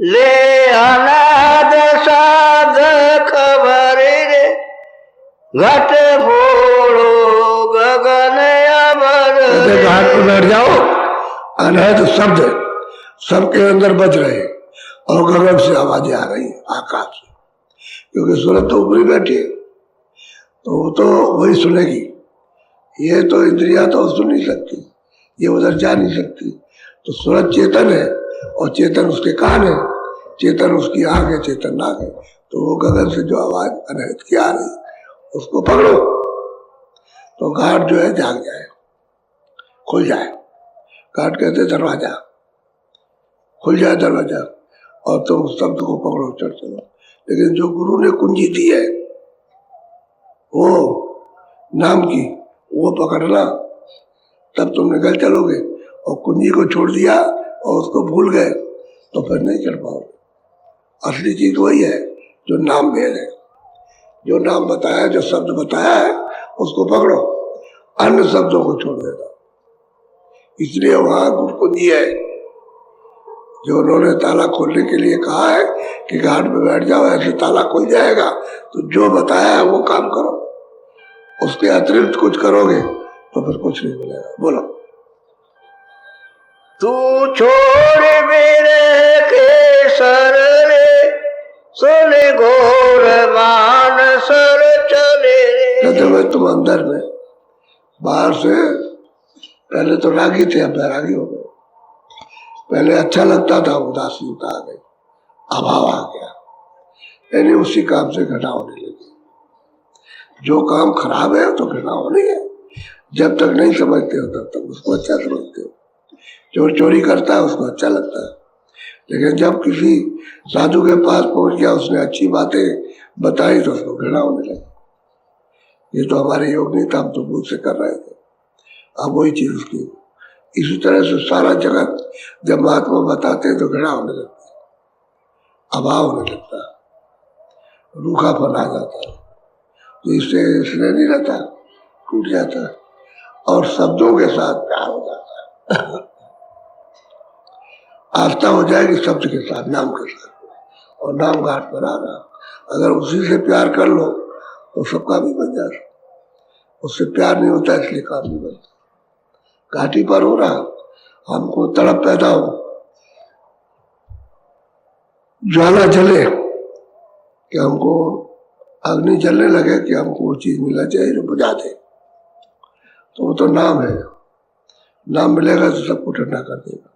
ले अनाद साध खबर रे, घट फोड़ो गगन अमर। घाट पर बैठ जाओ, अनहद शब्द सबके अंदर बज रहे हैं, और गगन से आवाजें आ रही है, आकाश से, क्योंकि सूरत तो ऊपरी बैठी है, तो वो तो वही सुनेगी। ये तो इंद्रिया तो सुन नहीं सकती, ये उधर जा नहीं सकती। तो सूरत चेतन है, और चेतन उसके कान है, चेतन उसकी आंख है, चेतन नाक है। तो वो गगन से जो आवाज अनहद की आ रही उसको पकड़ो, तो घाट जो है जाग जाए, खुल जाए। घाट कहते दरवाजा, खुल जाए दरवाजा, और तुम उस शब्द को पकड़ो, चढ़ चलो। लेकिन जो गुरु ने कुंजी दी है वो नाम की, वो पकड़ना, तब तुम निकल चलोगे। और कुंजी को छोड़ दिया और उसको भूल गए तो फिर नहीं चल पाओगे। असली चीज वही है जो नाम भेद है। जो नाम बताया, जो शब्द बताया है उसको पकड़ो, अन्य शब्दों को छोड़ देना। इसलिए वहां गुरु कुंजी है जो उन्होंने ताला खोलने के लिए कहा है कि घाट पे बैठ जाओ, ऐसे ताला खुल जाएगा। तो जो बताया है वो काम करो, उसके अतिरिक्त कुछ करोगे तो फिर कुछ नहीं मिलेगा। बोलो। तू छोड़ मेरे के सर रे, सुन घोर मान सर चले रे। कहते भाई तुम अंदर में, बाहर से पहले तो रागी थे, अब बैरागी हो गए। पहले अच्छा लगता था, उदासीनता आ गई, अभाव आ गया, यानी उसी काम से घृणा होने लगी। जो काम खराब है तो घृणा होनी है। जब तक नहीं समझते हो तब तक उसको अच्छा समझते हो। चोर चोरी करता है उसको अच्छा लगता है, लेकिन जब किसी साधु के पास पहुंच गया, उसने अच्छी बातें बताई तो उसको घृणा होने लगी। ये तो हमारे योग नहीं था, हम तो भूल से कर रहे थे। अब वही चीज उसकी। इसी तरह से सारा जगत जब महात्मा बताते हैं तो घृणा होने लगती है, अभाव होने लगता है, रूखापन आ जाता है। तो इससे इसलिए नहीं रहता, टूट जाता है और शब्दों के साथ प्यार हो जाता है। आस्था हो जाएगी शब्द के साथ, नाम के साथ, और नाम घाट पर आ रहा। अगर उसी से प्यार कर लो तो सबका भी बन जाता। उससे प्यार नहीं होता इसलिए काम नहीं बनता। घाटी पर हो रहा, हमको तड़प पैदा हो, ज्वाला जले कि हमको अग्नि जलने लगे कि हमको वो चीज मिलना चाहिए जो बुझा दे, तो वो तो नाम है। नाम मिलेगा तो सबको ठंडा कर देगा,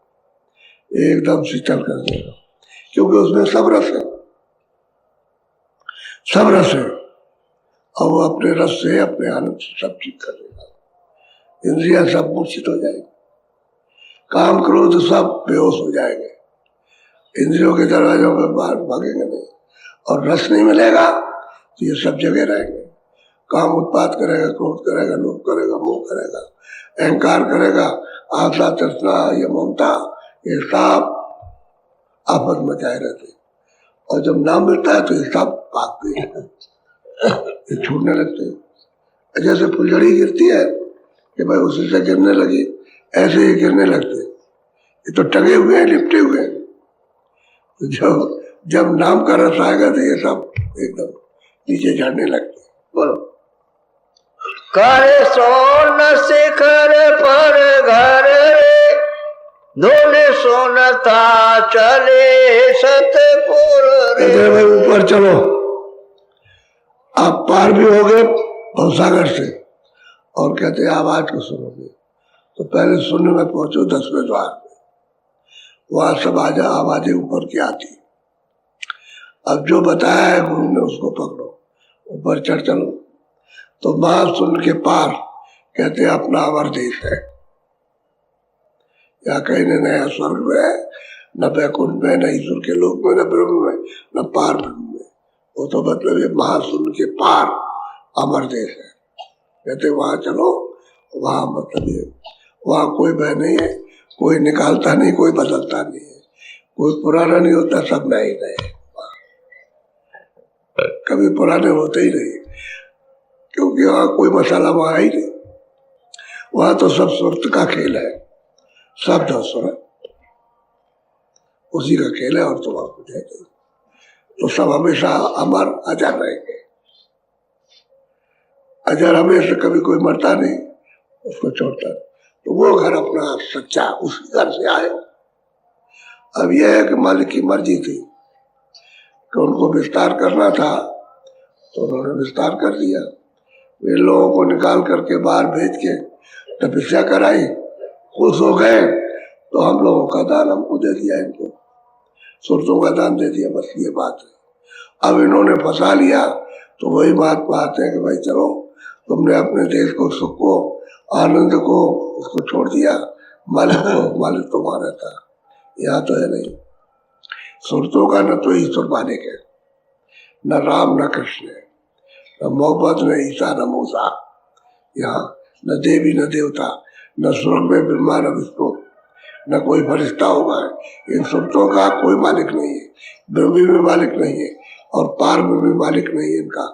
एकदम शीतल कर देगा, क्योंकि उसमें सब रस है, सब रस है। और वो अपने रस से, अपने आनंद से सब ठीक कर देगा। इंद्रियां सब मूर्छित हो जाएगी, काम क्रोध सब बेहोश हो जाएंगे, इंद्रियों के दरवाजों पर बाहर भागेंगे नहीं। और रस नहीं मिलेगा तो ये सब जगह रहेंगे। काम उत्पाद करेगा, क्रोध करेगा, लोभ करेगा, मोह करेगा, अहंकार करेगा, आशा, तृष्णा, ये ममता, ये सब आफत मचाए रहते। और जब नाम मिलता है तो ये सब भागते हैं, ये छूटने लगते हैं। जैसे फुलझड़ी गिरती है कि भाई उसी से गिरने लगी, ऐसे ही गिरने लगते। ये तो टंगे हुए हैं, लिपटे हुए हैं। तो जब नाम का रस आएगा तो ये सब एकदम नीचे झड़ने लगते। बोलो। कर सोन शिखर पर घर रे, धोले सोनता चले सतपुर रे। भाई ऊपर चलो, आप पार भी हो गए भवसागर से, और कहते हैं आवाज को सुनोगे। तो पहले सुनने में पहुंचो 10वें द्वार में, वहां सब आवाजें ऊपर की आती। अब जो बताया है गुरु ने उसको पकड़ो, ऊपर चढ़ चलो। तो महाशून्य के पार कहते हैं अपना अमर देश है। या कहीं न नया स्वर्ग में, न बैकुंठ में, न ईश्वर के लोक में, न ब्रह्म में, न पार ब्रह्म में। वो तो मतलब ये महाशून्य के पार अमर देश है। कहते वहां चलो, वहां मतलब ये, वहां कोई भय नहीं है, कोई निकालता नहीं, कोई बदलता नहीं है, कोई पुराना नहीं होता, सब नए नए। कभी पुराने होते ही नहीं, क्योंकि वहां कोई मसाला वहां ही नहीं। वहां तो सब सुरत का खेल है, शब्द और स्वर उसी का खेल है, और तो वहां कुछ है नहीं। तो सब हमेशा अमर अजर रहेंगे। अजर हमेशा, कभी कोई मरता नहीं, उसको छोड़ता नहीं। तो वो घर अपना सच्चा, उसी घर से आए। अब यह है कि मालिक की मर्जी थी कि उनको विस्तार करना था, तो उन्होंने विस्तार कर दिया। वे लोगों को निकाल करके बाहर भेज के तपस्या कराई, खुश हो गए। तो हम लोगों का दान हमको दे दिया, इनको सुरतों का दान दे दिया, बस ये बात है। अब इन्होंने फंसा लिया, तो वही बात पाते हैं कि भाई चलो, तुमने अपने देश को, सुख को, आनंद को, उसको छोड़ दिया, मालिक को, मालिक तुम्हारा था, यहाँ तो है नहीं। सुरतों का न तो ईश्वर मालिक है, न राम न कृष्ण है, न मोहम्मद न ईसा न मूसा, यहाँ न देवी न देवता, न स्वर्ग में ब्रह्मा न विष्णु, न कोई फरिश्ता होगा। इन सुरतों का कोई मालिक नहीं है, ब्रह्मी में मालिक नहीं है और पार में भी मालिक नहीं है इनका।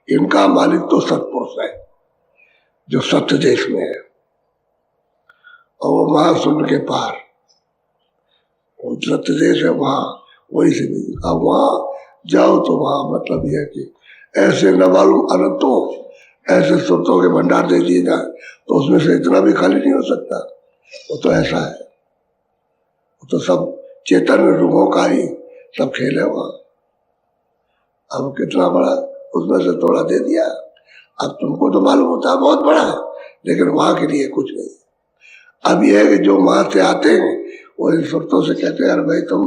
इनका मालिक तो सतपुरुष है जो सत्य देश में है, और वो महाशून्य के पार वो सत्य देश है, वहां वही से भी। अब वहां जाओ तो वहां मतलब यह है कि ऐसे न मालूम अनंतों ऐसे सुरतों के भंडार दे दिए जाए तो उसमें से इतना भी खाली नहीं हो सकता। वो तो ऐसा है, वो तो सब चेतन रूहों का ही सब खेल है वहां। अब कितना बड़ा उसमें से थोड़ा दे दिया। अब तुमको तो मालूम होता है बहुत बड़ा है, लेकिन वहां के लिए कुछ नहीं। अब यह है कि जो वहां से आते हैं वो इन सुरतों से कहते हैं, यार भाई तुम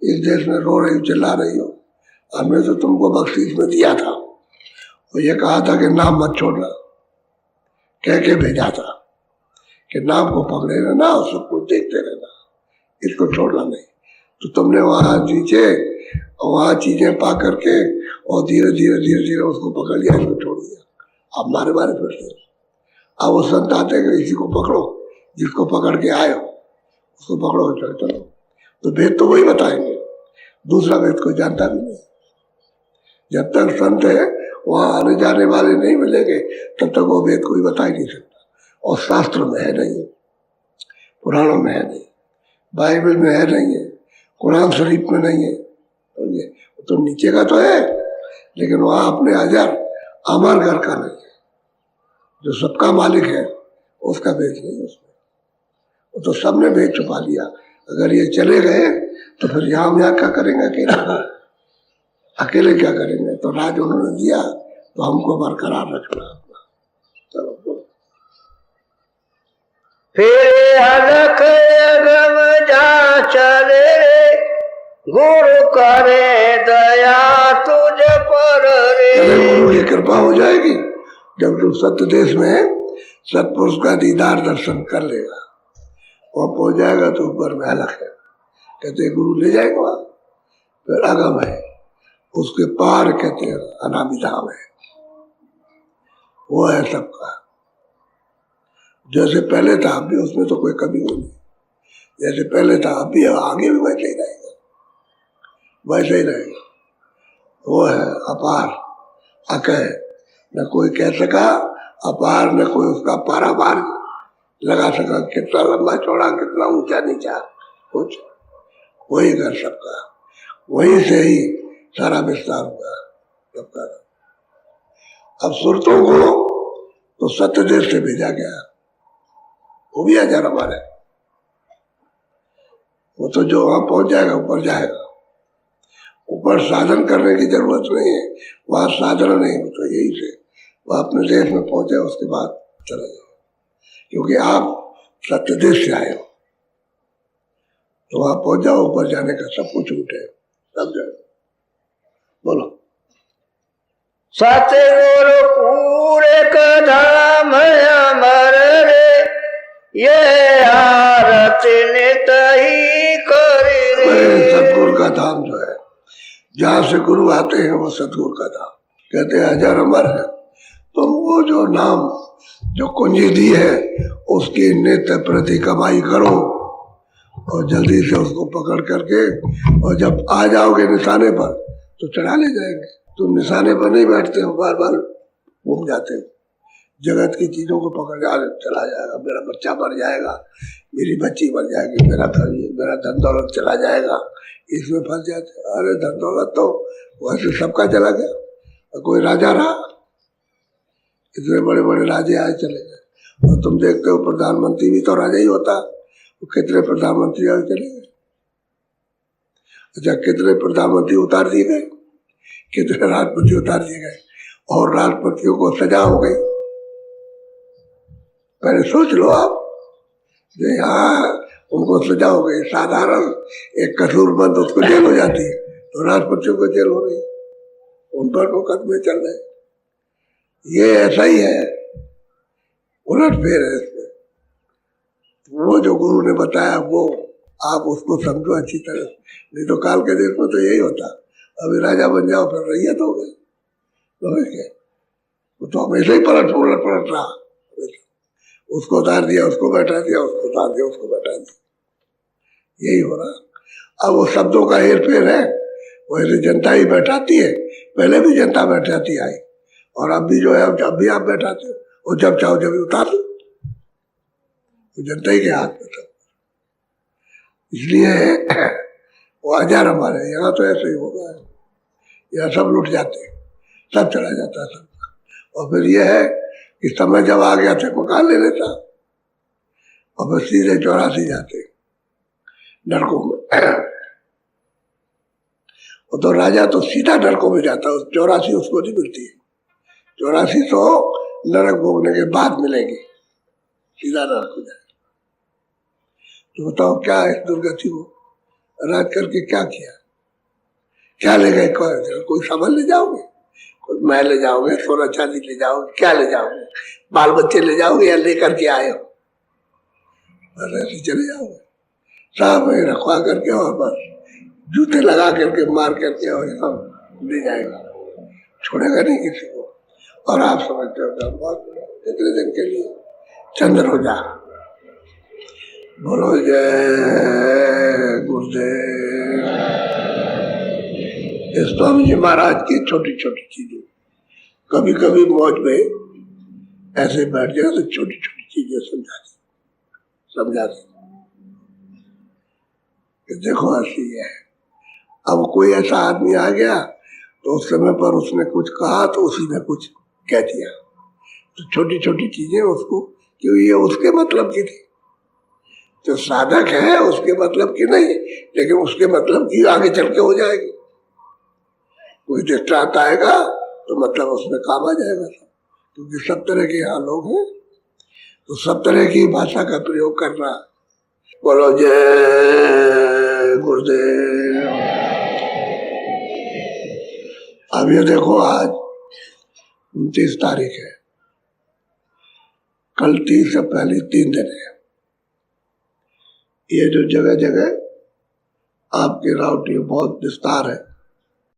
इस देश में रो रही हो, चिल्ला रही हो, हमने तो तुमको बख्शीश में दिया था, और ये कहा था कि नाम मत छोड़ना, कह के भेजा था कि नाम को पकड़े रहना और सब कुछ देखते रहना, इसको छोड़ना नहीं। तो तुमने वहां वहां चीजें पा करके और धीरे धीरे धीरे धीरे उसको पकड़ लिया, इसको छोड़ दिया। अब मारे मारे फिरते। अब वो संत आते कि इसी को पकड़ो, जिसको पकड़ के आए हो उसको पकड़ो, चल चलो। तो वेद तो वही बताएंगे, दूसरा वेद कोई जानता भी नहीं। जब तक संत है वहां आने जाने वाले नहीं मिलेंगे तब तक वो वेद कोई बता ही नहीं सकता। और शास्त्र में है नहीं, पुराणों में है नहीं, बाइबल में है नहीं है, कुरान शरीफ में नहीं है। तो ये तो नीचे का तो है, लेकिन वहां अपने हजार अमर घर का नहीं है, जो सबका मालिक है उसका भेद नहीं है उसमें। वो तो सबने भेद छुपा लिया। अगर ये चले गए तो फिर यहाँ क्या करेंगे अकेले क्या करेंगे? तो राज उन्होंने दिया तो हमको बरकरार रखना अपना। चलो फिर अलख अगम जा चले रे, गुरु करे दया तुझ पर रे। गुरु की कृपा हो जाएगी जब तुम सत्य देश में सतपुरुष का दीदार दर्शन कर लेगा। वहां पहुंच जाएगा तो ऊपर में अलख है, कहते गुरु ले जाएगा वहां। फिर अगम है, उसके पार कहते हैं अनामि धाम है, वो है सबका। जैसे पहले था अब भी उसमें तो कोई कमी नहीं, जैसे पहले था अब भी आगे भी वैसे ही रहेगा, वैसे ही रहेगा। वो है अपार अकय, न कोई कह सका अपार, न कोई उसका पारापार लगा सका, कितना लंबा चौड़ा कितना ऊंचा नीचा, कुछ वही कर सबका, वही से ही सारा विस्तार हुआ सबका। अब सुरतों को तो सत्य देश से भेजा गया, वो भी हजार हमारे, वो तो जो वहां पहुंच जाएगा ऊपर जाएगा। ऊपर साधन करने की जरूरत नहीं है, वहां साधन नहीं, तो यही से वह अपने देश में पहुंचे उसके बाद चला जाए। क्योंकि आप सत्य देश से आए हो तो वहां पहुंच जाओ, ऊपर जाने का सब कुछ उठे सब जाए। बोलो सतगुरु पूरे धाम अमर रे, ये आरती नित ही करे। सतगुरु का धाम जो है, जहाँ से गुरु आते हैं वो सतगुरु का धाम कहते हैं, हजार अमर है। तो वो जो नाम जो कुंजी दी है उसकी नित्य प्रति कमाई करो और जल्दी से उसको पकड़ करके, और जब आ जाओगे निशाने पर तो चढ़ा ले जाएंगे। तुम निशाने पर नहीं बैठते हो, बार बार घूम जाते हो, जगत की चीजों को पकड़ चला जाएगा, मेरा बच्चा मर जाएगा, मेरी बच्ची मर जाएगी, मेरा धन दौलत चला जाएगा, इसमें फंस जाते। अरे धन दौलत तो वैसे सबका चला गया, कोई राजा रहा, इतने बड़े बड़े राजे आए चले गए। और तुम देखते हो प्रधानमंत्री भी तो राजा ही होता, तो कितने प्रधानमंत्री आए चले गए। अच्छा, कितने प्रधानमंत्री उतार दिए गए, कितने राष्ट्रपति उतार दिए गए, और राष्ट्रपतियों को सजा हो गई। पहले सोच लो आप, यहाँ उनको सजा हो गई, साधारण एक कसूरमंद उसको जेल हो जाती है, तो राष्ट्रपतियों को जेल हो रही, उन पर मुकदमे चल रहे। ये ऐसा ही है, उलट फेर है इसमें। वो जो गुरु ने बताया वो आप उसको समझो अच्छी तरह से, नहीं तो काल के देश में तो यही होता, अभी राजा बन जाओ फिर रैयत हो गए, तो क्या, वो तो हमेशा ही पलट रहा, उसको उतार दिया, उसको बैठा दिया, उसको उतार दिया, उसको बैठा दिया, यही हो रहा। अब वो शब्दों का हेर फेर है, वैसे जनता ही बैठाती है, पहले भी जनता बैठाती आई, और अब भी जो है जब भी आप बैठाते हो, और जब चाहो जब भी उतार लो, तो जनता ही के हाथ में था। इसलिए वो हजार हमारे यहाँ तो ऐसे ही होगा, यहाँ सब लुट जाते, सब चला जाता सब, और फिर ये है कि समय जब आ गया थे मकान ले लेता, और फिर सीधे 84 जाते नरकों में। और तो राजा तो सीधा नरकों में जाता, 84 उसको नहीं मिलती है, 84 तो नरक भोगने के बाद मिलेगी, सीधा नरक हो जाए। तो बताओ क्या इस दुर्गति को राज करके क्या किया, क्या ले गए, कोई सामान ले जाओगे, कोई महल ले जाओगे, सोना चांदी ले जाओगे, क्या ले जाओगे, बाल बच्चे ले जाओगे या लेकर के आए हो, बस ऐसे चले जाओगे, सब रखवा करके और बस जूते लगा करके मार करके और सब ले जाएगा, छोड़ेगा नहीं किसी को। और आप समझते हो बहुत इतने दिन के लिए चंद्र हो जा, बोलो जय गुरुदेव। स्वामी जी महाराज की छोटी छोटी चीजें, कभी कभी मौज में ऐसे बैठ जाए तो छोटी छोटी चीजें समझा दी, देखो ऐसी है। अब कोई ऐसा आदमी आ गया तो उस समय पर उसने कुछ कहा तो उसी ने कुछ कह दिया, तो छोटी छोटी चीजें उसको, क्यों ये उसके मतलब की थी, जो साधक है उसके मतलब की नहीं, लेकिन उसके मतलब की आगे चल के हो जाएगी। कोई दृष्टांत आएगा तो मतलब उसमें काम आ जाएगा, क्योंकि सब तरह के यहाँ लोग हैं, तो सब तरह की भाषा का प्रयोग करना। बोलो जय गुरुदेव। अब ये देखो आज 29 तारीख है, कल 30 से पहले 3 दिन है। ये जो जगह जगह आपकी राउटी बहुत विस्तार है,